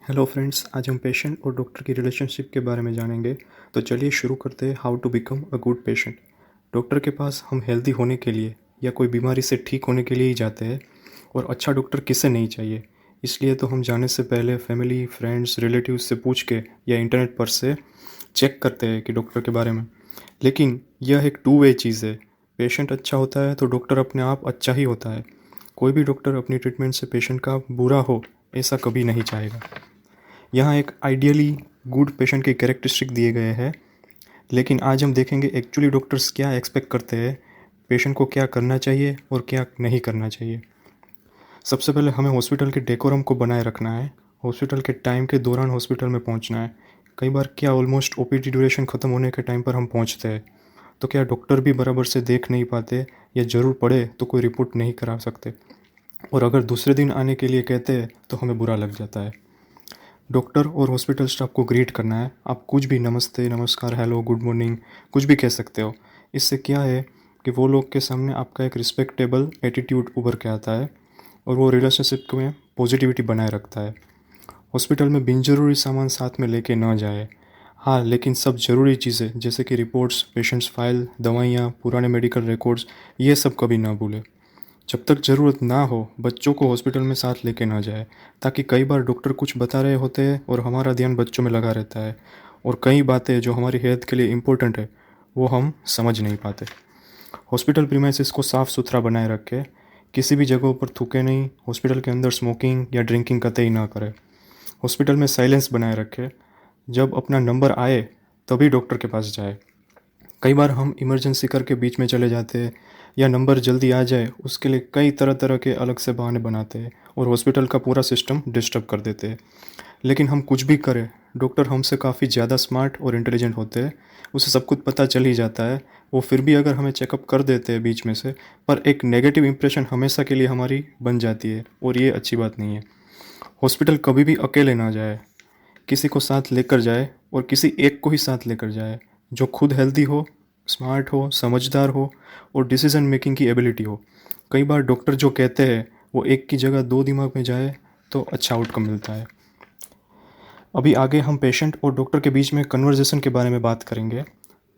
Hello friends, आज हम patient और डॉक्टर की रिलेशनशिप के बारे में जानेंगे। तो चलिए शुरू करते हैं। How to become a good patient. Doctor के पास हम हेल्दी होने के लिए या कोई बीमारी से ठीक होने के लिए ही जाते हैं। और अच्छा डॉक्टर किसे नहीं चाहिए। इसलिए तो हम जाने से पहले फैमिली, फ्रेंड्स, रिलेटिव्स से पूछ के या इंटरनेट पर से चेक करते हैं कि डॉक्टर के बारे में। लेकिन यह एक टू वे चीज़ है। पेशेंट अच्छा होता है तो डॉक्टर अपने आप अच्छा ही होता है। कोई भी डॉक्टर अपनी ट्रीटमेंट से पेशेंट का बुरा हो ऐसा कभी नहीं चाहेगा। यहाँ एक आइडियली गुड पेशेंट के कैरेक्टरिस्टिक दिए गए हैं। लेकिन आज हम देखेंगे एक्चुअली डॉक्टर्स क्या एक्सपेक्ट करते हैं, पेशेंट को क्या करना चाहिए और क्या नहीं करना चाहिए। सबसे पहले हमें हॉस्पिटल के डेकोरम को बनाए रखना है। हॉस्पिटल के टाइम के दौरान हॉस्पिटल में पहुंचना है। कई बार क्या ऑलमोस्ट ओपीडी ड्यूरेशन ख़त्म होने के टाइम पर हम पहुंचते हैं, तो क्या डॉक्टर भी बराबर से देख नहीं पाते या ज़रूर पड़े तो कोई रिपोर्ट नहीं करा सकते। और अगर दूसरे दिन आने के लिए कहते हैं तो हमें बुरा लग जाता है। डॉक्टर और हॉस्पिटल स्टाफ को ग्रीट करना है। आप कुछ भी नमस्ते, नमस्कार, हेलो, गुड मॉर्निंग कुछ भी कह सकते हो। इससे क्या है कि वो लोग के सामने आपका एक रिस्पेक्टेबल एटीट्यूड उभर के आता है और वो रिलेशनशिप में पॉजिटिविटी बनाए रखता है। हॉस्पिटल में बिन ज़रूरी सामान साथ में लेके ना जाए। हाँ, लेकिन सब ज़रूरी चीज़ें जैसे कि रिपोर्ट्स, पेशेंट्स फाइल, दवाइयाँ, पुराने मेडिकल रिकॉर्ड्स, ये सब कभी ना भूलें। जब तक ज़रूरत ना हो बच्चों को हॉस्पिटल में साथ लेके ना जाए, ताकि कई बार डॉक्टर कुछ बता रहे होते हैं और हमारा ध्यान बच्चों में लगा रहता है और कई बातें जो हमारी हेल्थ के लिए इम्पोर्टेंट है वो हम समझ नहीं पाते। हॉस्पिटल प्रीमाइसेस को साफ़ सुथरा बनाए रखें। किसी भी जगहों पर थूके नहीं। हॉस्पिटल के अंदर स्मोकिंग या ड्रिंकिंग कतई ना करें। हॉस्पिटल में साइलेंस बनाए रखें। जब अपना नंबर आए तभी डॉक्टर के पास जाए। कई बार हम इमरजेंसी करके बीच में चले जाते हैं या नंबर जल्दी आ जाए उसके लिए कई तरह तरह के अलग से बहाने बनाते हैं और हॉस्पिटल का पूरा सिस्टम डिस्टर्ब कर देते हैं। लेकिन हम कुछ भी करें, डॉक्टर हमसे काफ़ी ज़्यादा स्मार्ट और इंटेलिजेंट होते हैं। उसे सब कुछ पता चल ही जाता है। वो फिर भी अगर हमें चेकअप कर देते हैं बीच में से, पर एक नेगेटिव इंप्रेशन हमेशा के लिए हमारी बन जाती है और ये अच्छी बात नहीं है। हॉस्पिटल कभी भी अकेले ना जाए, किसी को साथ लेकर जाए और किसी एक को ही साथ लेकर जाए जो खुद हेल्दी हो, स्मार्ट हो, समझदार हो और डिसीजन मेकिंग की एबिलिटी हो। कई बार डॉक्टर जो कहते हैं वो एक की जगह दो दिमाग में जाए तो अच्छा आउटकम मिलता है। अभी आगे हम पेशेंट और डॉक्टर के बीच में कन्वर्जेशन के बारे में बात करेंगे।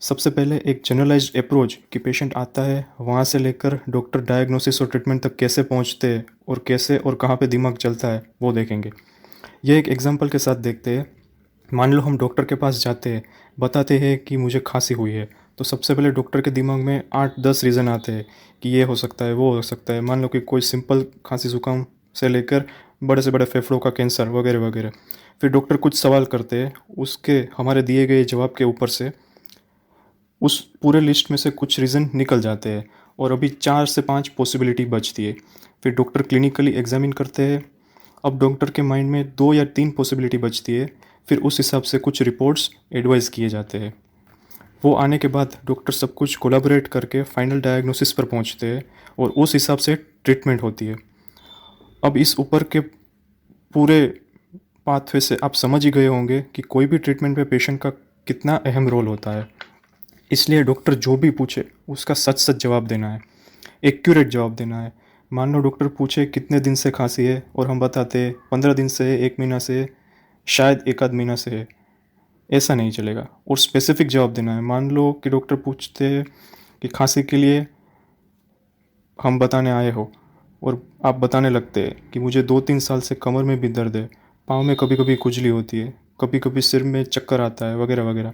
सबसे पहले एक जनरलाइज्ड अप्रोच कि पेशेंट आता है वहाँ से लेकर डॉक्टर डायग्नोसिस और ट्रीटमेंट तक कैसे पहुँचते हैं और कैसे और कहाँ पे दिमाग चलता है वो देखेंगे। ये एक एग्जांपल के साथ देखते हैं। मान लो हम डॉक्टर के पास जाते हैं, बताते हैं कि मुझे खांसी हुई है, तो सबसे पहले डॉक्टर के दिमाग में 8-10 रीज़न आते हैं कि ये हो सकता है, वो हो सकता है। मान लो कि कोई सिंपल खांसी जुकाम से लेकर बड़े से बड़े फेफड़ों का कैंसर वगैरह वगैरह। फिर डॉक्टर कुछ सवाल करते हैं, उसके हमारे दिए गए जवाब के ऊपर से उस पूरे लिस्ट में से कुछ रीज़न निकल जाते हैं और अभी 4 से 5 पॉसिबिलिटी बचती है। फिर डॉक्टर क्लिनिकली एग्जामिन करते हैं। अब डॉक्टर के माइंड में 2 या 3 पॉसिबिलिटी बचती है। फिर उस हिसाब से कुछ रिपोर्ट्स एडवाइस किए जाते हैं। वो आने के बाद डॉक्टर सब कुछ कोलैबोरेट करके फाइनल डायग्नोसिस पर पहुंचते हैं और उस हिसाब से ट्रीटमेंट होती है। अब इस ऊपर के पूरे पाथवे से आप समझ ही गए होंगे कि कोई भी ट्रीटमेंट में पेशेंट का कितना अहम रोल होता है। इसलिए डॉक्टर जो भी पूछे उसका सच सच जवाब देना है, एक्यूरेट जवाब देना है। मान लो डॉक्टर पूछे कितने दिन से खांसी है और हम बताते 15 दिन से, 1 महीना से, शायद एक आध महीना से है, ऐसा नहीं चलेगा। और स्पेसिफिक जवाब देना है। मान लो कि डॉक्टर पूछते हैं कि खांसी के लिए हम बताने आए हो और आप बताने लगते हैं कि मुझे 2-3 साल से कमर में भी दर्द है, पाँव में कभी कभी खुजली होती है, कभी कभी सिर में चक्कर आता है वगैरह वगैरह।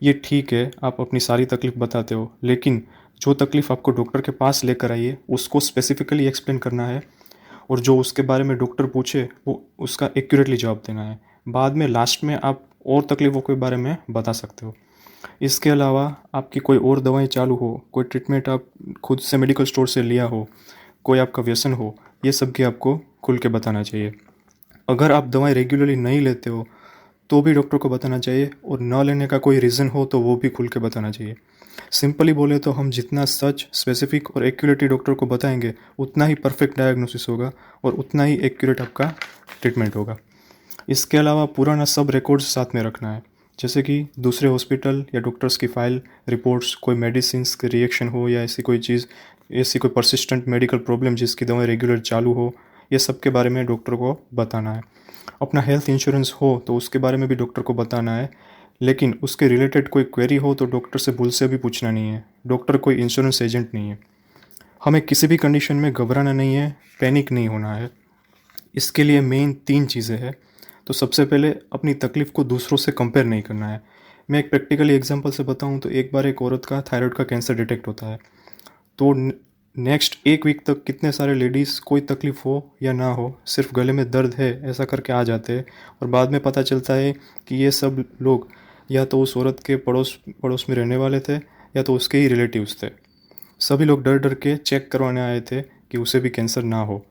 ये ठीक है, आप अपनी सारी तकलीफ़ बताते हो, लेकिन जो तकलीफ़ आपको डॉक्टर के पास लेकर आई है उसको स्पेसिफिकली एक्सप्लेन करना है और जो उसके बारे में डॉक्टर पूछे वो उसका एक्यूरेटली जवाब देना है। बाद में लास्ट में आप और तकलीफ़ों के बारे में बता सकते हो। इसके अलावा आपकी कोई और दवाएं चालू हो, कोई ट्रीटमेंट आप खुद से मेडिकल स्टोर से लिया हो, कोई आपका व्यसन हो, ये सब की आपको खुल के बताना चाहिए। अगर आप दवाएं रेगुलरली नहीं लेते हो तो भी डॉक्टर को बताना चाहिए और न लेने का कोई रीज़न हो तो वो भी खुल के बताना चाहिए। सिंपली बोले तो हम जितना सच, स्पेसिफिक और एक्यूरेटली डॉक्टर को बताएंगे उतना ही परफेक्ट डायग्नोसिस होगा और उतना ही एक्यूरेट आपका ट्रीटमेंट होगा। इसके अलावा पुराना सब रिकॉर्ड्स साथ में रखना है, जैसे कि दूसरे हॉस्पिटल या डॉक्टर्स की फ़ाइल, रिपोर्ट्स, कोई मेडिसिन्स के रिएक्शन हो या ऐसी कोई चीज़, ऐसी कोई परसिस्टेंट मेडिकल प्रॉब्लम जिसकी दवाएं रेगुलर चालू हो, ये सब के बारे में डॉक्टर को बताना है। अपना हेल्थ इंश्योरेंस हो तो उसके बारे में भी डॉक्टर को बताना है, लेकिन उसके रिलेटेड कोई क्वेरी हो तो डॉक्टर से भूल से भी पूछना नहीं है। डॉक्टर कोई इंश्योरेंस एजेंट नहीं है। हमें किसी भी कंडीशन में घबराना नहीं है, पैनिक नहीं होना है। इसके लिए मेन 3 चीज़ें हैं। तो सबसे पहले अपनी तकलीफ़ को दूसरों से कंपेयर नहीं करना है। मैं एक प्रैक्टिकली एग्जांपल से बताऊं तो एक बार एक औरत का थायराइड का कैंसर डिटेक्ट होता है। तो नेक्स्ट 1 वीक तक कितने सारे लेडीज़ कोई तकलीफ़ हो या ना हो, सिर्फ गले में दर्द है ऐसा करके आ जाते हैं, और बाद में पता चलता है कि ये सब लोग या तो उस औरत के पड़ोस पड़ोस में रहने वाले थे या तो उसके ही रिलेटिव्स थे। सभी लोग डर डर के चेक करवाने आए थे कि उसे भी कैंसर ना हो।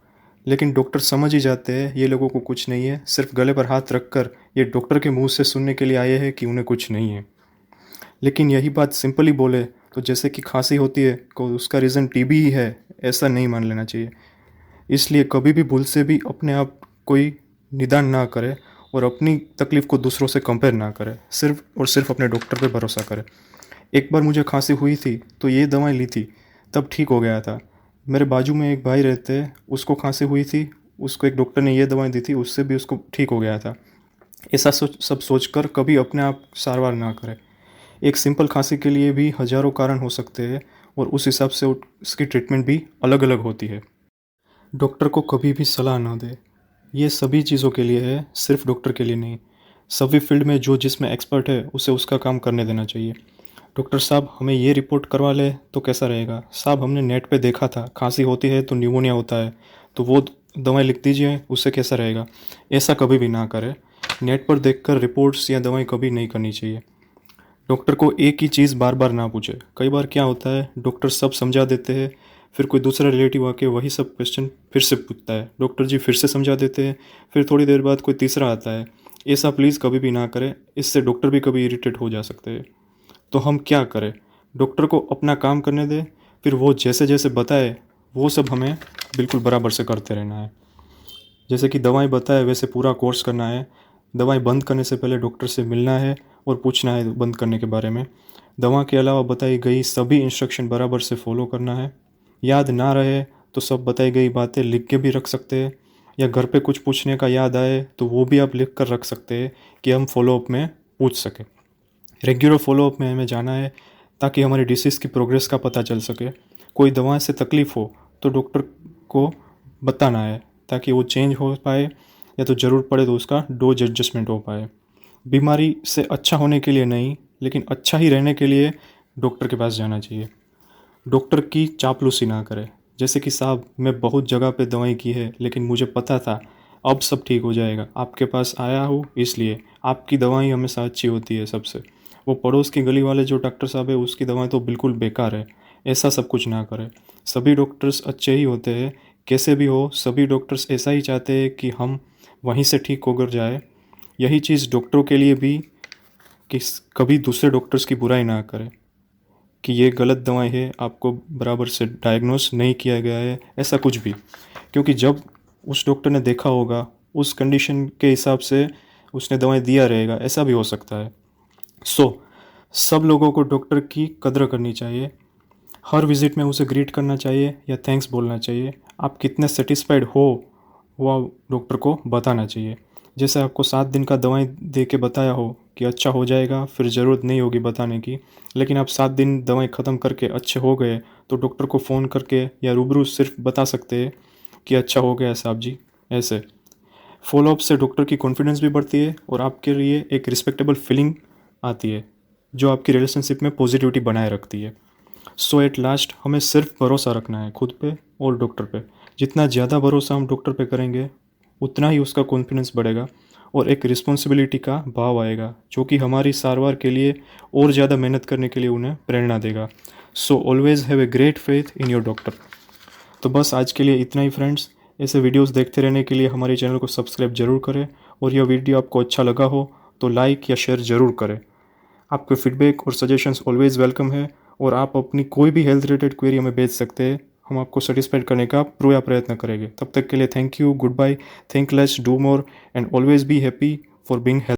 लेकिन डॉक्टर समझ ही जाते हैं ये लोगों को कुछ नहीं है, सिर्फ गले पर हाथ रखकर ये डॉक्टर के मुंह से सुनने के लिए आए हैं कि उन्हें कुछ नहीं है। लेकिन यही बात सिंपली बोले तो जैसे कि खांसी होती है तो उसका रीज़न टीबी ही है, ऐसा नहीं मान लेना चाहिए। इसलिए कभी भी भूल से भी अपने आप कोई निदान ना करे और अपनी तकलीफ़ को दूसरों से कंपेयर ना करे, सिर्फ और सिर्फ अपने डॉक्टर पे भरोसा करे। एक बार मुझे खांसी हुई थी तो ये दवाएं ली थी, तब ठीक हो गया था। मेरे बाजू में एक भाई रहते हैं, उसको खांसी हुई थी, उसको एक डॉक्टर ने ये दवाएं दी थी, उससे भी उसको ठीक हो गया था। ऐसा सब सोचकर कभी अपने आप सारवार ना करें। एक सिंपल खांसी के लिए भी हज़ारों कारण हो सकते हैं और उस हिसाब से उसकी ट्रीटमेंट भी अलग अलग होती है। डॉक्टर को कभी भी सलाह ना दे। ये सभी चीज़ों के लिए है, सिर्फ डॉक्टर के लिए नहीं। सभी फील्ड में जो जिसमें एक्सपर्ट है उसे उसका काम करने देना चाहिए। डॉक्टर साहब हमें ये रिपोर्ट करवा ले तो कैसा रहेगा? साहब हमने नेट पे देखा था खांसी होती है तो न्यूमोनिया होता है, तो वो दवाएं लिख दीजिए, उससे कैसा रहेगा? ऐसा कभी भी ना करें। नेट पर देखकर रिपोर्ट्स या दवाएं कभी नहीं करनी चाहिए। डॉक्टर को एक ही चीज़ बार बार ना पूछे। कई बार क्या होता है, डॉक्टर सब समझा देते हैं, फिर कोई दूसरा रिलेटिव आके वही सब क्वेश्चन फिर से पूछता है, डॉक्टर जी फिर से समझा देते हैं, फिर थोड़ी देर बाद कोई तीसरा आता है। ऐसा प्लीज़ कभी भी ना करें, इससे डॉक्टर भी कभी इरिटेट हो जा सकते हैं। तो हम क्या करें? डॉक्टर को अपना काम करने दें, फिर वो जैसे जैसे बताए वो सब हमें बिल्कुल बराबर से करते रहना है। जैसे कि दवाएं बताए वैसे पूरा कोर्स करना है। दवाएं बंद करने से पहले डॉक्टर से मिलना है और पूछना है बंद करने के बारे में। दवा के अलावा बताई गई सभी इंस्ट्रक्शन बराबर से फॉलो करना है। याद ना रहे तो सब बताई गई बातें लिख के भी रख सकते हैं, या घर पे कुछ पूछने का याद आए तो वो भी आप लिख कर रख सकते हैं कि हम फॉलोअप में पूछ सकें। रेगुलर फॉलोअप में हमें जाना है ताकि हमारी डिसीज़ की प्रोग्रेस का पता चल सके। कोई दवा से तकलीफ़ हो तो डॉक्टर को बताना है ताकि वो चेंज हो पाए, या तो ज़रूरत पड़े तो उसका डोज एडजस्टमेंट हो पाए। बीमारी से अच्छा होने के लिए नहीं, लेकिन अच्छा ही रहने के लिए डॉक्टर के पास जाना चाहिए। डॉक्टर की चापलूसी ना करें। जैसे कि साहब मैं बहुत जगह पे दवाई की है लेकिन मुझे पता था अब सब ठीक हो जाएगा, आपके पास आया हूँ इसलिए। आपकी दवाई हमेशा अच्छी होती है सबसे। वो पड़ोस की गली वाले जो डॉक्टर साहब है उसकी दवाएं तो बिल्कुल बेकार है। ऐसा सब कुछ ना करें। सभी डॉक्टर्स अच्छे ही होते हैं, कैसे भी हो सभी डॉक्टर्स ऐसा ही चाहते हैं कि हम वहीं से ठीक होकर जाए। यही चीज़ डॉक्टरों के लिए भी, कि कभी दूसरे डॉक्टर्स की बुराई ना करें कि ये गलत दवाई है, आपको बराबर से डायग्नोस नहीं किया गया है, ऐसा कुछ भी। क्योंकि जब उस डॉक्टर ने देखा होगा उस कंडीशन के हिसाब से उसने दवाएं दिया रहेगा, ऐसा भी हो सकता है। सब लोगों को डॉक्टर की कदर करनी चाहिए। हर विज़िट में उसे ग्रीट करना चाहिए या थैंक्स बोलना चाहिए। आप कितने सेटिस्फाइड हो वो डॉक्टर को बताना चाहिए। जैसे आपको 7 दिन का दवाई दे के बताया हो कि अच्छा हो जाएगा, फिर ज़रूरत नहीं होगी बताने की, लेकिन आप 7 दिन दवाई ख़त्म करके अच्छे हो गए तो डॉक्टर को फ़ोन करके या रूबरू सिर्फ बता सकते हैं कि अच्छा हो गया साहब जी। ऐसे फॉलोअप से डॉक्टर की कॉन्फिडेंस भी बढ़ती है और आपके लिए एक रिस्पेक्टेबल फीलिंग आती है जो आपकी रिलेशनशिप में पॉजिटिविटी बनाए रखती है। एट लास्ट हमें सिर्फ भरोसा रखना है खुद पे और डॉक्टर पे। जितना ज़्यादा भरोसा हम डॉक्टर पे करेंगे उतना ही उसका कॉन्फिडेंस बढ़ेगा और एक रिस्पॉन्सिबिलिटी का भाव आएगा जो कि हमारी सारवार के लिए और ज़्यादा मेहनत करने के लिए उन्हें प्रेरणा देगा। Always have a great faith in your doctor. तो बस आज के लिए इतना ही फ्रेंड्स। ऐसे वीडियोस देखते रहने के लिए हमारे चैनल को सब्सक्राइब जरूर करें, और यह वीडियो आपको अच्छा लगा हो तो लाइक या शेयर ज़रूर करें। आपके फीडबैक और सजेशंस ऑलवेज़ वेलकम है, और आप अपनी कोई भी हेल्थ रिलेटेड क्वेरी हमें भेज सकते हैं। हम आपको सेटिस्फाइड करने का पूरा प्रयत्न करेंगे। तब तक के लिए thank you, goodbye, think less, do more and always be happy for being health.